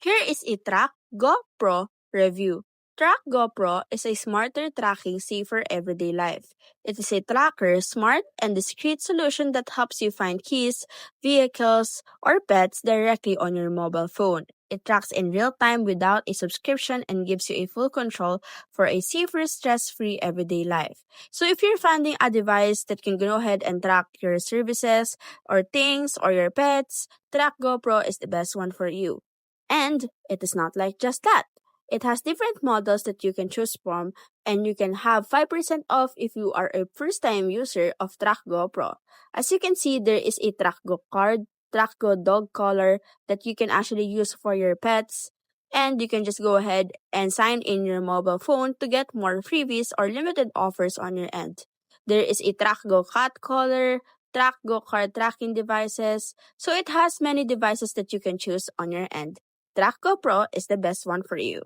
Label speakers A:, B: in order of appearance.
A: Here is a TrackGo Pro review. TrackGo Pro is a smarter tracking, safer everyday life. It is a tracker, smart, and discreet solution that helps you find keys, vehicles, or pets directly on your mobile phone. It tracks in real time without a subscription and gives you a full control for a safer, stress-free everyday life. So if you're finding a device that can go ahead and track your services or things or your pets, TrackGo Pro is the best one for you. And it is not like just that. It has different models that you can choose from, and you can have 5% off if you are a first-time user of TrackGo Pro. As you can see, there is a TrackGo card, TrackGo dog collar that you can actually use for your pets. And you can just go ahead and sign in your mobile phone to get more freebies or limited offers on your end. There is a TrackGo cat collar, TrackGo card tracking devices, so it has many devices that you can choose on your end. TrackGo Pro is the best one for you.